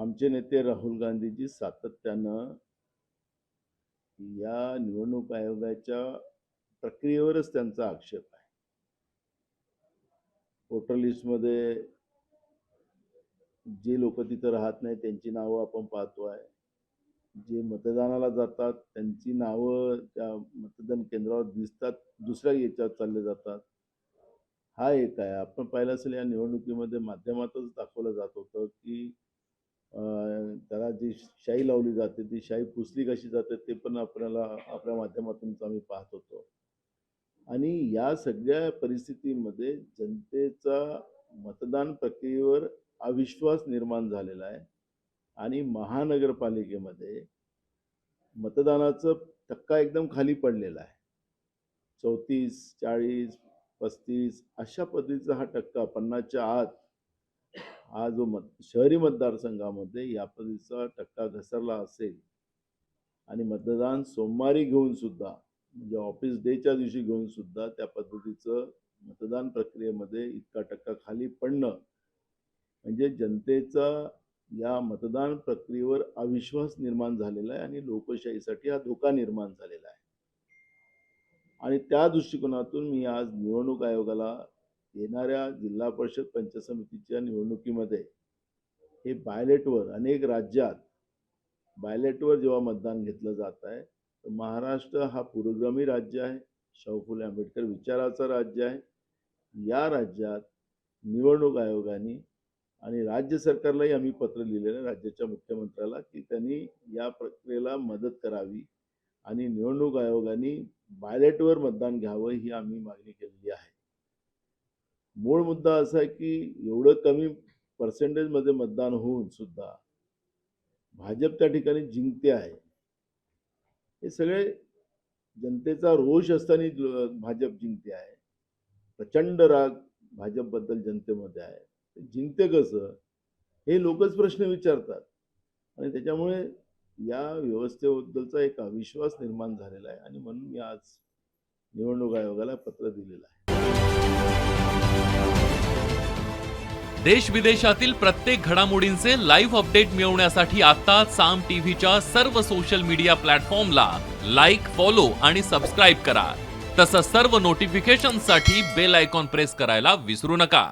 आमचे नेते राहुल गांधीजी सातत्यानं या निवडणूक आयोगाच्या प्रक्रियेवरच त्यांचा आक्षेप आहे. वोटर लिस्टमध्ये जे लोक तिथं राहत नाही त्यांची नावं आपण पाहतोय. जे मतदानाला जातात त्यांची नावं त्या मतदान केंद्रावर दिसतात, दुसऱ्या याच्यात चालले जातात. हा एक आहे. आपण पाहिलं असेल या निवडणुकीमध्ये माध्यमातच दाखवलं जात होतं की त्याला जी शाई लावली जाते ती शाई पुसली कशी जाते ते पण आपल्याला आपल्या माध्यमातून आम्ही पाहत होतो. आणि या सगळ्या परिस्थितीमध्ये जनतेचा मतदान प्रक्रियेवर अविश्वास निर्माण झालेला आहे. आणि महानगरपालिकेमध्ये मतदानाचा टक्का एकदम खाली पडलेला आहे. 34, 40, 35 अशा पद्धतीचा हा टक्का 50च्या आत हा जो शहरी मतदारसंघामध्ये या पद्धतीचा टक्का घसरला असेल. आणि मतदान सोमवारी घेऊन सुद्धा म्हणजे ऑफिस डेच्या दिवशी घेऊन सुद्धा त्या पद्धतीचं मतदान प्रक्रियेमध्ये इतका टक्का खाली पडणं म्हणजे जनतेचा या मतदान प्रक्रियेवर अविश्वास निर्माण झालेला आहे आणि लोकशाहीसाठी हा धोका निर्माण झालेला आहे. आणि त्या दृष्टिकोनातून मी आज निवडणूक आयोगाला येणाऱ्या जिल्हा परिषद पंचायत समितीच्या निवडणुकीमध्ये हे बायलेटवर अनेक राज्यात बायलेटवर जेव्हा मतदान घेतलं जात आहे तर महाराष्ट्र हा पुरोगामी राज्य आहे, शाहू फुले आंबेडकर विचाराचं राज्य आहे. या राज्यात निवडणूक आयोगाने आणि राज्य सरकारलाही आम्ही पत्र लिहिलेलं राज्याच्या मुख्यमंत्र्याला की त्यांनी या प्रक्रियेला मदत करावी आणि निवडणूक आयोगाने बायलेटवर मतदान घ्यावं ही आम्ही मागणी केलेली आहे. मूळ मुद्दा असा आहे की एवढं कमी पर्सेंटेजमध्ये मतदान होऊन सुद्धा भाजप त्या ठिकाणी जिंकते आहे. हे सगळे जनतेचा रोष असताना भाजप जिंकते आहे. प्रचंड राग भाजपबद्दल जनतेमध्ये आहे. जिंकते कसं हे लोकच प्रश्न विचारतात आणि त्याच्यामुळे या व्यवस्थेबद्दलचा एक अविश्वास निर्माण झालेला आहे आणि म्हणून मी आज निवडणूक आयोगाला पत्र दिलेलं आहे. देश विदेशातील प्रत्येक घडामोडींचे लाईव्ह अपडेट मिळवण्यासाठी आता साम टीव्हीच्या सर्व सोशल मीडिया प्लॅटफॉर्मला लाईक, फॉलो आणि सबस्क्राईब करा. तसंच सर्व नोटिफिकेशनसाठी बेल आयकॉन प्रेस करायला विसरू नका.